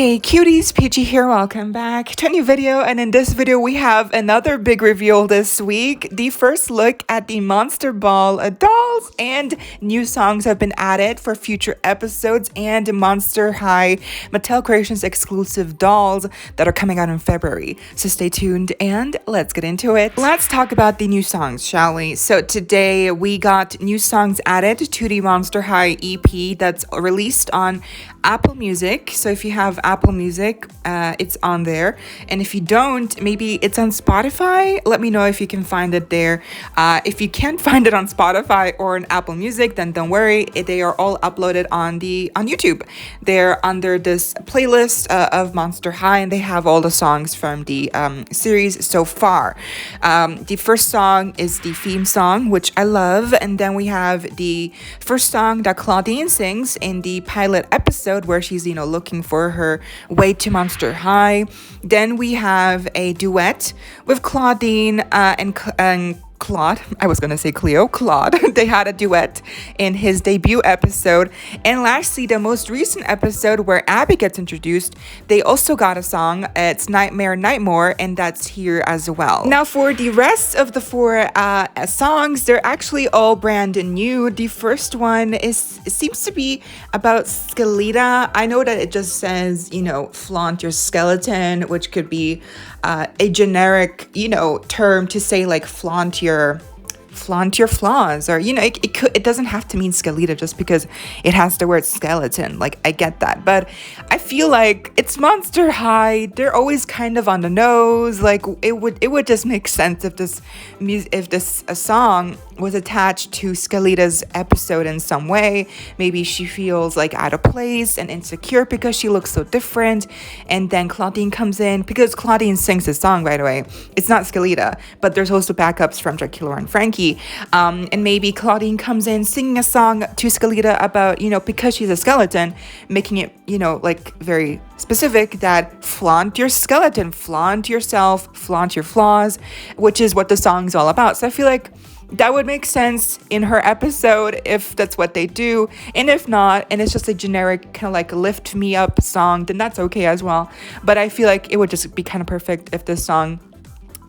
Hey cuties, PeachY here, welcome back to a new video, and in this video we have another big reveal this week. The first look at the Monster Ball dolls, and new songs have been added for future episodes, and Monster High Mattel Creations exclusive dolls that are coming out in February. So stay tuned and let's get into it. Let's talk about the new songs, shall we? So today we got new songs added to the Monster High EP that's released on Apple Music. So if you have Apple Music, it's on there, and if you don't, maybe it's on Spotify. Let me know if you can find it there. If you can't find it on Spotify or on Apple Music, then don't worry, they are all uploaded on YouTube. They're under this playlist of Monster High, and they have all the songs from the series so far. The first song is the theme song, which I love, and then we have the first song that Claudine sings in the pilot episode where she's looking for her way to Monster High. Then we have a duet with Claudine and Claude. I was gonna say Cleo. Claude. They had a duet in his debut episode. And lastly, the most recent episode where Abby gets introduced, they also got a song. It's Nightmare Nightmare, and that's here as well. Now for the rest of the four songs, they're actually all brand new. The first one seems to be about Skeleta. I know that it just says, flaunt your skeleton, which could be a generic, term to say like flaunt your flaws, or it doesn't have to mean Skeleta just because it has the word skeleton. Like, I get that, but I feel like it's Monster High. They're always kind of on the nose. Like, it would just make sense if this song was attached to Skeleta's episode in some way. Maybe she feels like out of place and insecure because she looks so different, and then Claudine comes in, because Claudine sings this song, by the way. It's not Skeleta, but there's also backups from Draculaura and Frankie. And maybe Claudine comes in singing a song to Skeleta about, because she's a skeleton, making it, like very specific that flaunt your skeleton, flaunt yourself, flaunt your flaws, which is what the song's all about. So I feel like that would make sense in her episode if that's what they do. And if not, and it's just a generic kind of like lift me up song, then that's okay as well. But I feel like it would just be kind of perfect if this song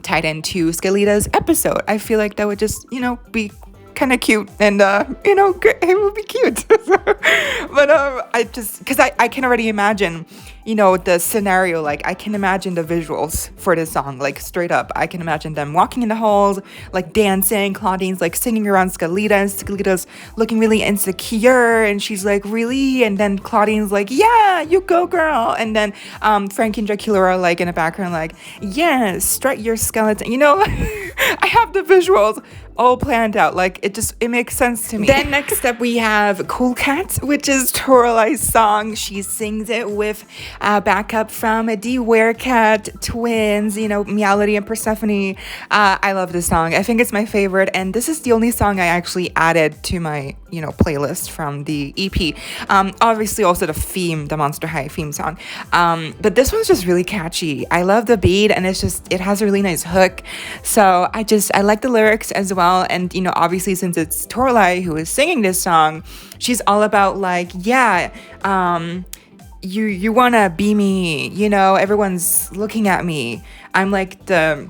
tied into Skeleta's episode. I feel like that would just, be kind of cute, and it would be cute. But I just, because I can already imagine the scenario. Like, I can imagine the visuals for this song, like straight up. I can imagine them walking in the halls, like dancing. Claudine's like singing around Skeleta, and Skeleta's looking really insecure, and she's like, really? And then Claudine's like, yeah, you go girl. And then Frankie and Draculaura like in the background like, yeah, strut your skeleton. I have the visuals all planned out. Like, it makes sense to me. Then next up we have Cool Cat, which is Toralai's song. She sings it with backup from the Werecat twins, Meowlity and Persephone. I love this song. I think it's my favorite, and this is the only song I actually added to my playlist from the EP. Obviously also the Monster High theme song, but this one's just really catchy. I love the beat, and it has a really nice hook. So I like the lyrics as well. And obviously, since it's Toralai who is singing this song, she's all about like, yeah, you wanna be me, everyone's looking at me, I'm like the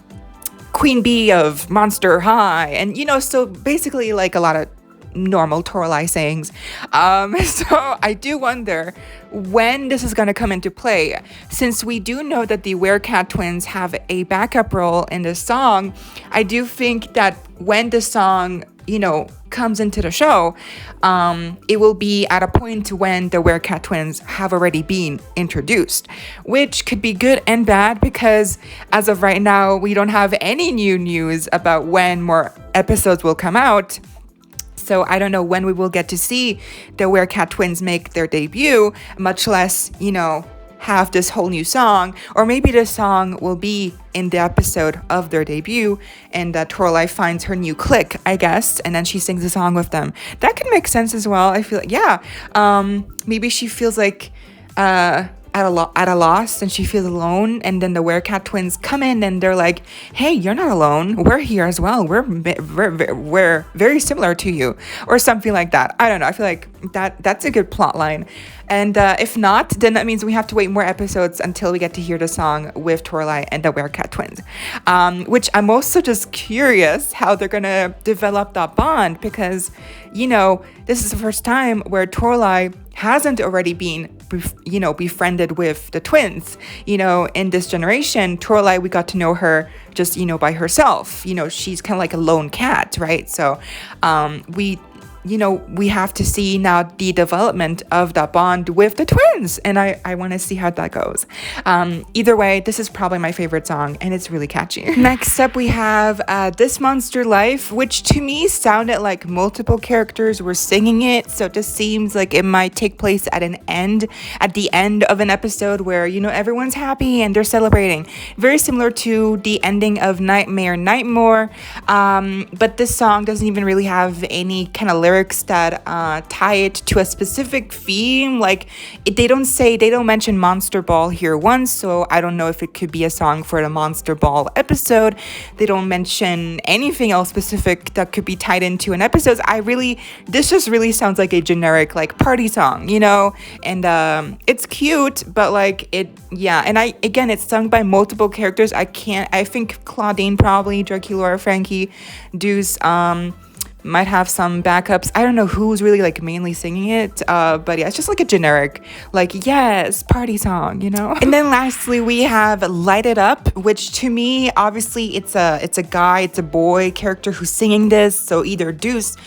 queen bee of Monster High, and so basically like a lot of normal Toralai sayings. So I do wonder when this is going to come into play, since we do know that the Werecat twins have a backup role in this song. I do think that when the song comes into the show, it will be at a point when the Werecat twins have already been introduced, which could be good and bad, because as of right now we don't have any new news about when more episodes will come out. So I don't know when we will get to see the Werecat twins make their debut, much less, have this whole new song. Or maybe this song will be in the episode of their debut, and Toralai finds her new clique, I guess, and then she sings a song with them. That could make sense as well. I feel like, yeah, maybe she feels like at a loss and she feels alone, and then the Werecat twins come in and they're like, hey, you're not alone, we're here as well, we're very similar to you, or something like that. I don't know, I feel like that's a good plot line. And if not, then that means we have to wait more episodes until we get to hear the song with Toralei and the Werecat twins, which I'm also just curious how they're gonna develop that bond, because this is the first time where Toralei hasn't already been befriended with the twins. In this generation, Toralei, we got to know her just by herself. She's kind of like a lone cat, right? So we have to see now the development of that bond with the twins, and I want to see how that goes. Either way, this is probably my favorite song, and it's really catchy. Next up, we have This Monster Life, which to me sounded like multiple characters were singing it, so it just seems like it might take place at the end of an episode where everyone's happy and they're celebrating, very similar to the ending of Nightmare Nightmare. But this song doesn't even really have any kind of lyrics that tie it to a specific theme. Like they don't mention Monster Ball here once, so I don't know if it could be a song for the Monster Ball episode. They don't mention anything else specific that could be tied into an episode. This just really sounds like a generic like party song, and it's cute, but and it's sung by multiple characters. I think Claudine, probably Draculaura, Frankie, Deuce, might have some backups. I don't know who's really like mainly singing it, but yeah, it's just like a generic like yes party song, And then lastly, we have Light It Up, which to me, obviously it's a boy character who's singing this, so either Deuce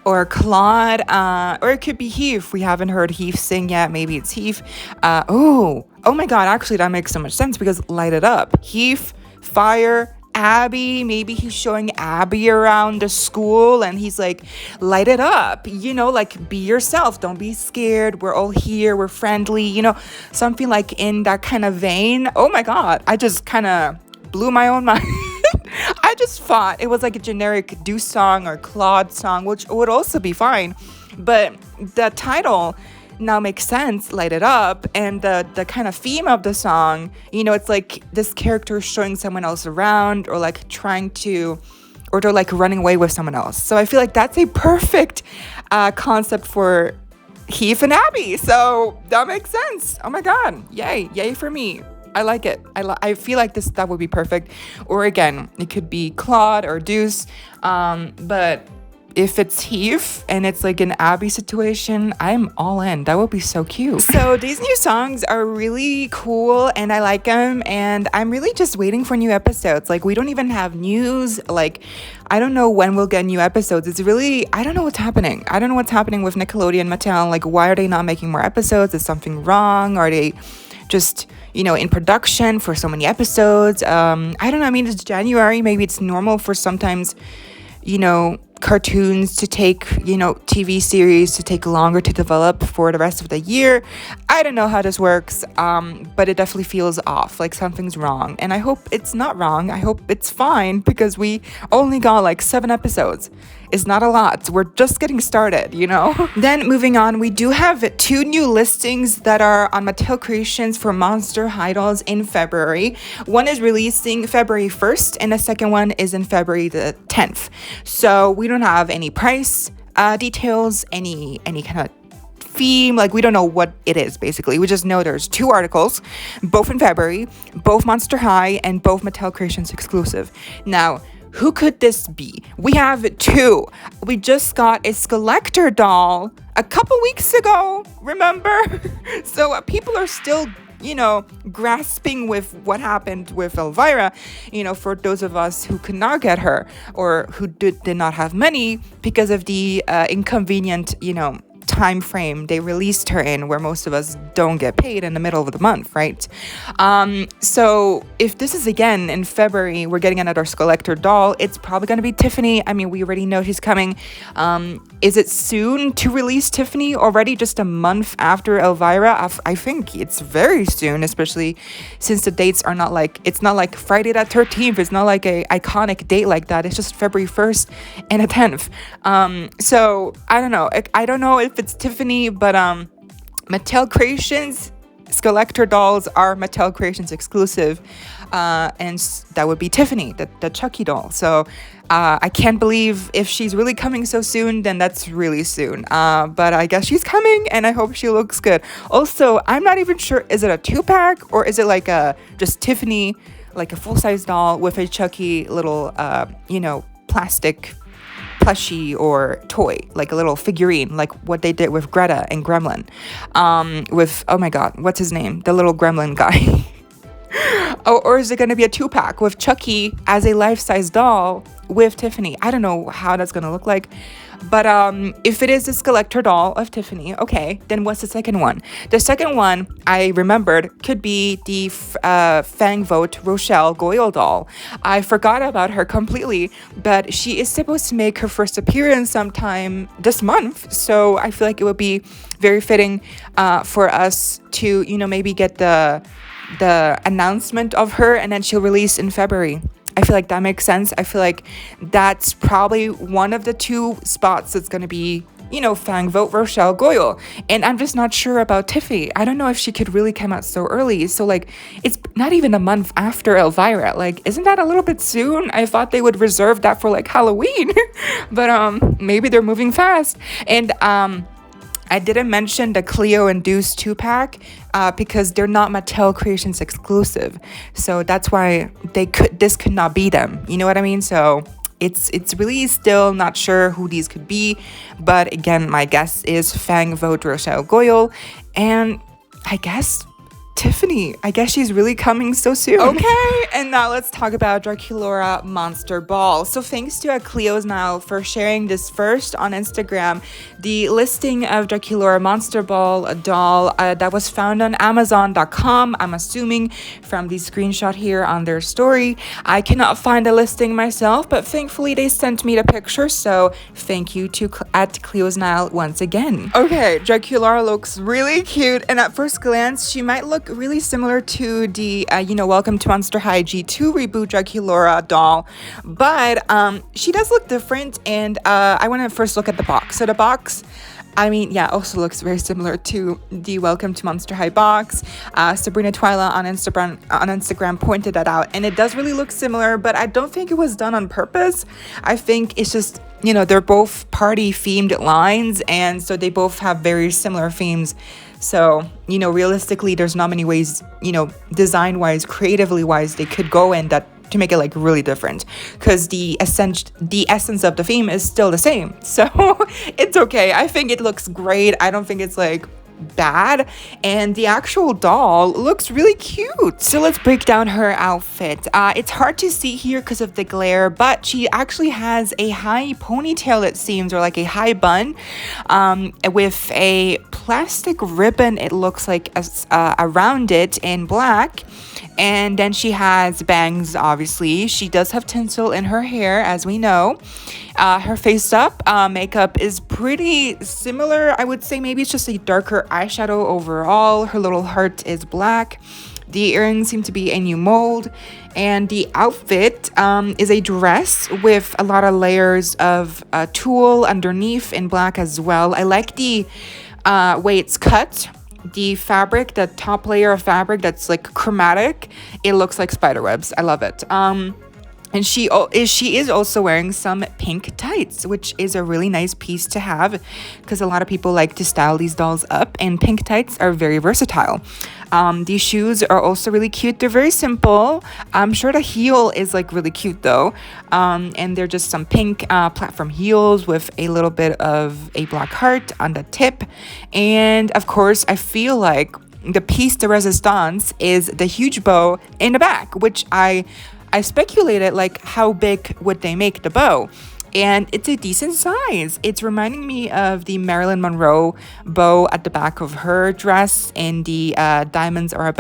or Claude, or it could be Heath. We haven't heard Heath sing yet. Maybe it's Heath. Oh my god, actually that makes so much sense, because Light It Up, Heath, fire, Abby, maybe he's showing Abby around the school and he's like, light it up, like be yourself, don't be scared, we're all here, we're friendly, something like in that kind of vein. Oh my god, I just kind of blew my own mind. I just thought it was like a generic Deuce song or Claude song, which would also be fine, but the title now makes sense, Light It Up, and the kind of theme of the song, it's like this character showing someone else around, or like they're like running away with someone else. So I feel like that's a perfect concept for Heath and Abby, so that makes sense. Oh my god, yay for me. I like it. I feel like that would be perfect. Or again, it could be Claude or Deuce, but if it's Heath and it's like an Abby situation, I'm all in. That would be so cute. So these new songs are really cool and I like them, and I'm really just waiting for new episodes. Like we don't even have news. Like I don't know when we'll get new episodes. I don't know what's happening. I don't know what's happening with Nickelodeon, Mattel. Like why are they not making more episodes? Is something wrong? Are they just in production for so many episodes? I don't know. I mean, it's January. Maybe it's normal for sometimes cartoons to take, TV series to take longer to develop for the rest of the year. I don't know how this works, but it definitely feels off, like something's wrong. And I hope it's not wrong. I hope it's fine, because we only got like 7 episodes. It's not a lot. We're just getting started, Then moving on, we do have 2 new listings that are on Mattel Creations for Monster High Dolls in February. One is releasing February 1st, and the second one is in February the 10th. So we don't have any price details, any kind of theme, like we don't know what it is. Basically, we just know there's 2 articles, both in February, both Monster High, and both Mattel Creations exclusive. Now, who could this be? We have 2. We just got a Skeletor doll a couple weeks ago, remember? So people are still grasping with what happened with Elvira, for those of us who could not get her, or who did not have money because of the inconvenient, time frame they released her in, where most of us don't get paid in the middle of the month, right? So if this is again in February, we're getting another Skeletor doll, it's probably going to be Tiffany. I mean, we already know she's coming. Is it soon to release Tiffany already, just a month after Elvira? I think it's very soon, especially since the dates are not like, it's not like Friday the 13th. It's not like a iconic date like that. It's just February 1st and the 10th. So I don't know. I don't know if it's Tiffany, but Mattel Creations Skeletor dolls are Mattel Creations exclusive, and that would be Tiffany, the Chucky doll. So I can't believe if she's really coming so soon, then that's really soon. But I guess she's coming, and I hope she looks good. Also, I'm not even sure, is it a 2-pack or is it like a just Tiffany, like a full-size doll with a Chucky little, plastic plushie or toy, like a little figurine, like what they did with Greta and Gremlin, with, oh my god, what's his name, the little gremlin guy. Or is it going to be a 2-pack with Chucky as a life-size doll with Tiffany? I don't know how that's going to look like. But if it is a Skeletor doll of Tiffany, okay, then what's the second one? The second one, I remembered, could be the Fang Vote Rochelle Goyle doll. I forgot about her completely, but she is supposed to make her first appearance sometime this month. So I feel like it would be very fitting for us to, maybe get the announcement of her, and then she'll release in February. I feel like that makes sense. I feel like that's probably one of the 2 spots that's going to be, Fang Vote Rochelle Goyle. And I'm just not sure about Tiffy. I don't know if she could really come out so early. So, like, it's not even a month after Elvira. Like, isn't that a little bit soon? I thought they would reserve that for, like, Halloween. But maybe they're moving fast. And I didn't mention the Cleo and Deuce 2-pack because they're not Mattel Creations exclusive. So that's why this could not be them. You know what I mean? So it's really still not sure who these could be. But again, my guess is Fang Vote Rochelle Goyle. And I guess Tiffany. I guess she's really coming so soon. Okay, and now let's talk about Draculaura Monster Ball. So thanks to Cleo's now for sharing this first on Instagram, the listing of Draculaura Monster Ball, a doll that was found on Amazon.com, I'm assuming from the screenshot here on their story. I cannot find a listing myself, but thankfully they sent me the picture, so thank you to at Cleo's Nile once again. Okay, Draculaura looks really cute, and at first glance, she might look really similar to the, Welcome to Monster High G2 reboot Draculaura doll, but she does look different, and I want to first look at the box. So the box, also looks very similar to the Welcome to Monster High box. Sabrina Twyla on Instagram pointed that out, and it does really look similar, but I don't think it was done on purpose. I think it's just, they're both party themed lines, and so they both have very similar themes. So, realistically, there's not many ways, design wise, creatively wise, they could go in that to make it like really different, because the essence of the theme is still the same. So it's okay. I think it looks great. I don't think it's like bad, and the actual doll looks really cute. So let's break down her outfit. It's hard to see here because of the glare, but she actually has a high ponytail, it seems, or like a high bun, with a plastic ribbon, it looks like, around it in black. And then she has bangs, obviously. She does have tinsel in her hair, as we know. Her face up makeup is pretty similar. I would say maybe it's just a darker eyeshadow overall. Her little heart is black. The earrings seem to be a new mold. And the outfit is a dress with a lot of layers of tulle underneath in black as well. I like the way it's cut. The fabric, the top layer of fabric that's like chromatic, it looks like spider webs. I love it. And she is also wearing some pink tights, which is a really nice piece to have because a lot of people like to style these dolls up, and pink tights are very versatile. These shoes are also really cute. They're very simple. I'm sure the heel is like really cute though. And they're just some pink platform heels with a little bit of a black heart on the tip. And of course, I feel like the piece de resistance is the huge bow in the back, which I speculated, like, how big would they make the bow? And it's a decent size. It's reminding me of the Marilyn Monroe bow at the back of her dress in the Diamonds Are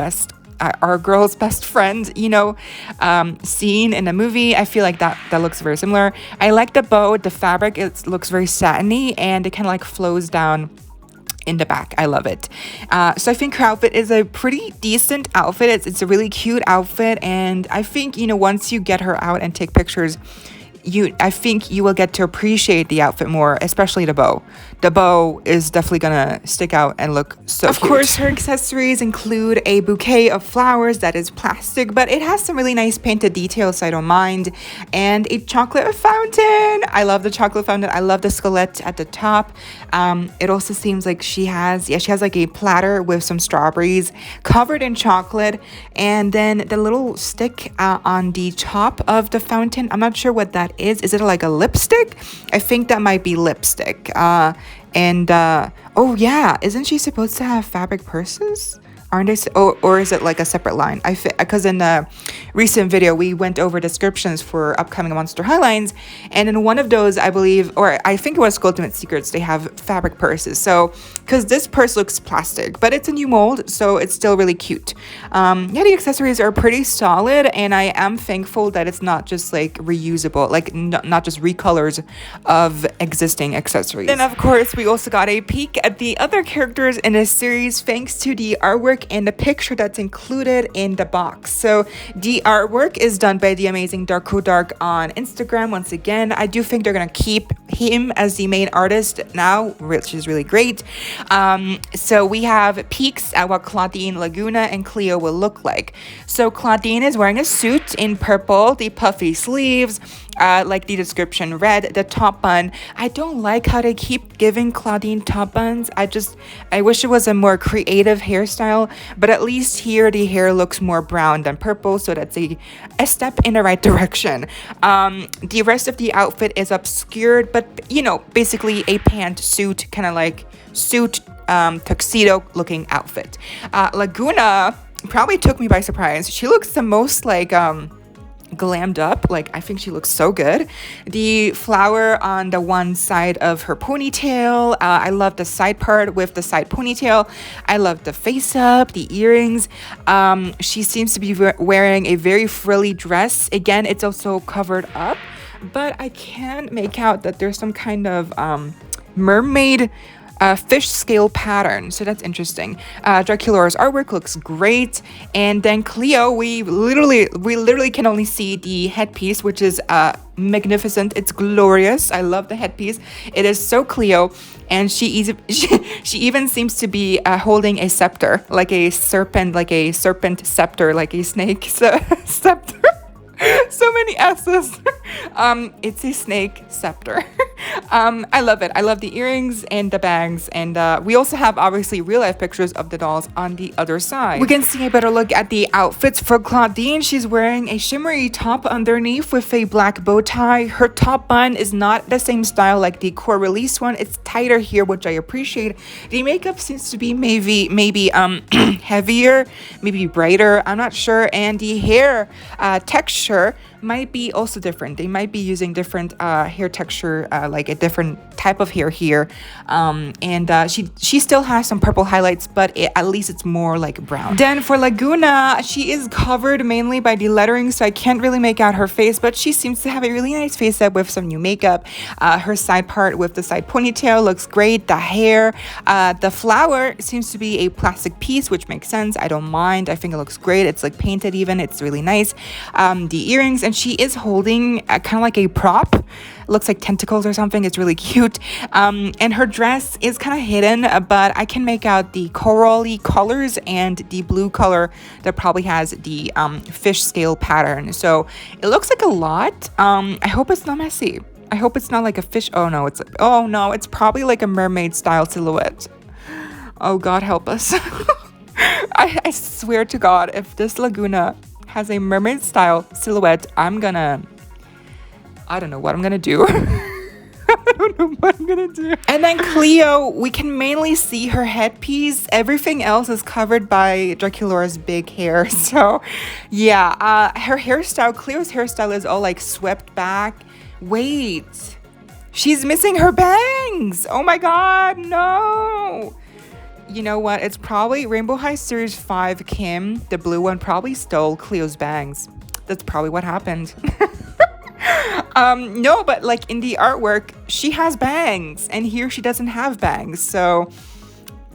Our Girl's Best Friend, scene in the movie. I feel like that looks very similar. I like the bow, the fabric, it looks very satiny, and it kind of like flows down in the back. I love it. So I think her outfit is a pretty decent outfit. It's a really cute outfit, and I think once you get her out and take pictures, I think you will get to appreciate the outfit more, especially the bow. The bow is definitely gonna stick out and look so cute. Of course, her accessories include a bouquet of flowers that is plastic, but it has some really nice painted details, so I don't mind. And a chocolate fountain. I love the chocolate fountain. I love the skeleton at the top. It also seems like she has like a platter with some strawberries covered in chocolate, and then the little stick on the top of the fountain. I'm not sure what that is. Is it like a lipstick? I think that might be lipstick. Oh yeah, isn't she supposed to have fabric purses? Aren't they? Or is it like a separate line? Because in the recent video we went over descriptions for upcoming Monster High lines, and in one of those, I believe, or I think it was Ultimate Secrets, they have fabric purses. So, because this purse looks plastic, but it's a new mold, so it's still really cute. Yeah, the accessories are pretty solid, and I am thankful that it's not just like reusable, like not just recolors of existing accessories. Then of course we also got a peek at the other characters in this series thanks to the artwork and the picture that's included in the box. So the artwork is done by the amazing Dark on Instagram. Once again, I do think they're gonna keep him as the main artist now, which is really great. So we have peeks at what Claudine, Laguna, and Cleo will look like. So Claudine is wearing a suit in purple, the puffy sleeves, like the description read, the top bun. I don't like how they keep giving Claudine top buns. I wish it was a more creative hairstyle, but at least here the hair looks more brown than purple, so that's a step in the right direction. The rest of the outfit is obscured, but you know, basically a pantsuit, kind of like suit, tuxedo looking outfit. Laguna probably took me by surprise. She looks the most like glammed up. Like, I think she looks so good. The flower on the one side of her ponytail. I love the side part with the side ponytail. I love the face up, the earrings. She seems to be wearing a very frilly dress. Again, it's also covered up, but I can make out that there's some kind of mermaid fish scale pattern, so that's interesting. Draculaura's artwork looks great, and then Cleo, we literally can only see the headpiece, which is magnificent. It's glorious. I love the headpiece. It is so Cleo, and she even seems to be holding a scepter, like a serpent scepter, like a snake scepter. So many S's. It's a snake scepter. I love it. I love the earrings and the bags, and we also have obviously real life pictures of the dolls on the other side. We can see a better look at the outfits for Claudine. She's wearing a shimmery top underneath with a black bow tie. Her top bun is not the same style like the core release one. It's tighter here, which I appreciate. The makeup seems to be maybe heavier, maybe brighter, I'm not sure, and the hair texture might be also different. They might be using different hair texture, like a different type of hair here, and she still has some purple highlights, but at least it's more like brown. Then for Laguna, she is covered mainly by the lettering, so I can't really make out her face, but she seems to have a really nice face up with some new makeup. Her side part with the side ponytail looks great. The hair, the flower seems to be a plastic piece, which makes sense. I don't mind. I think it looks great. It's like painted even. It's really nice. The earrings, and she is holding kind of like a prop. Looks like tentacles or something. It's really cute. And her dress is kind of hidden, but I can make out the corally colors and the blue color that probably has the fish scale pattern. So it looks like a lot. I hope it's not messy. I hope it's not like a fish. Oh no, it's probably like a mermaid style silhouette. Oh God, help us. I swear to God, if this Laguna has a mermaid style silhouette, I don't know what I'm gonna do. I don't know what I'm gonna do. And then Cleo, we can mainly see her headpiece. Everything else is covered by Draculaura's big hair. So yeah, her hairstyle, Cleo's hairstyle is all like swept back. Wait, she's missing her bangs. Oh my God, no. You know what? It's probably Rainbow High Series 5 Kim, the blue one, probably stole Cleo's bangs. That's probably what happened. No, but like in the artwork, she has bangs, and here she doesn't have bangs. So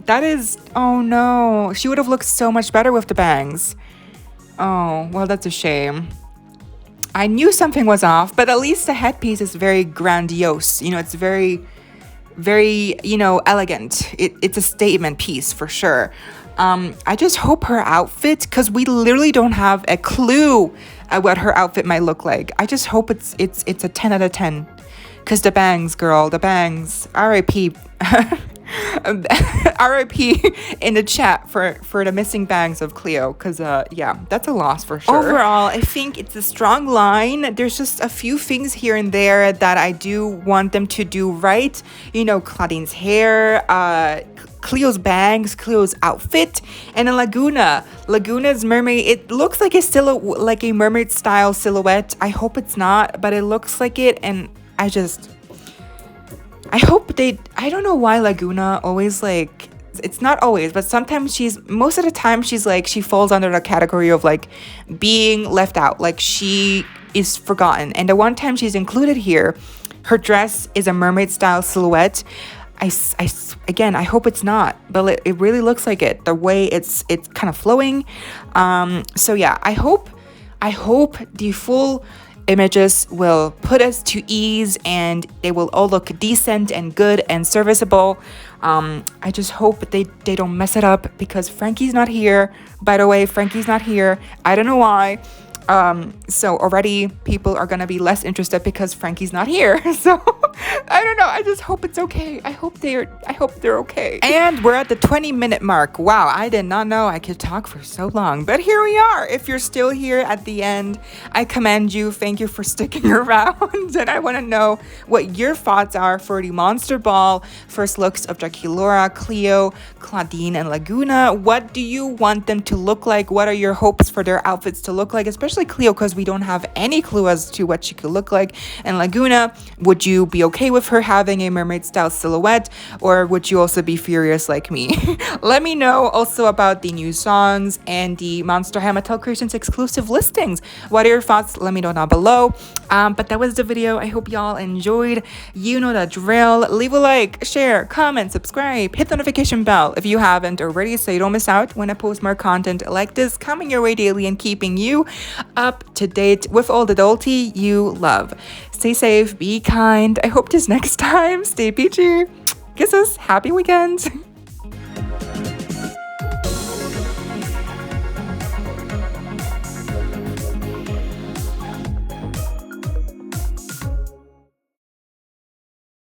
that is, oh no, she would have looked so much better with the bangs. Oh, well, that's a shame. I knew something was off, but at least the headpiece is very grandiose. You know, it's very, very, you know, elegant. It's a statement piece for sure. I just hope her outfit, because we literally don't have a clue at what her outfit might look like. I just hope it's a 10 out of 10. Because the bangs, girl, the bangs. R.I.P. R.I.P. in the chat for the missing bangs of Cleo. Because, yeah, that's a loss for sure. Overall, I think it's a strong line. There's just a few things here and there that I do want them to do right. You know, Claudine's hair, Cleo's bangs, Cleo's outfit, and then Laguna's mermaid. It looks like it's still like a mermaid style silhouette. I hope it's not, but it looks like it, and I hope I don't know why Laguna always, like, it's not always, but sometimes most of the time she's like, she falls under the category of like being left out, like she is forgotten. And the one time she's included here, her dress is a mermaid style silhouette. Again, I hope it's not, but it really looks like it, the way it's kind of flowing. So yeah, I hope the full images will put us to ease and they will all look decent and good and serviceable. I just hope they don't mess it up, because Frankie's not here. By the way, Frankie's not here. I don't know why. So already people are gonna be less interested because Frankie's not here. So I don't know. I just hope it's okay. I hope they're okay. And we're at the 20-minute mark. Wow, I did not know I could talk for so long, but here we are. If you're still here at the end, I commend you. Thank you for sticking around. And I want to know what your thoughts are for the Monster Ball first looks of Draculaura, Cleo, Claudine, and Laguna. What do you want them to look like? What are your hopes for their outfits to look like, especially Cleo, because we don't have any clue as to what she could look like. And Laguna, would you be okay with her having a mermaid style silhouette, or would you also be furious like me? Let me know also about the new songs and the Monster High Mattel Creations exclusive listings. What are your thoughts? Let me know down below. But that was the video. I hope y'all enjoyed. You know the drill. Leave a like, share, comment, subscribe, hit the notification bell if you haven't already so you don't miss out when I post more content like this coming your way daily and keeping you up to date with all the adulty you love. Stay safe, be kind. I hope this next time. Stay peachy. Kisses. Happy weekend.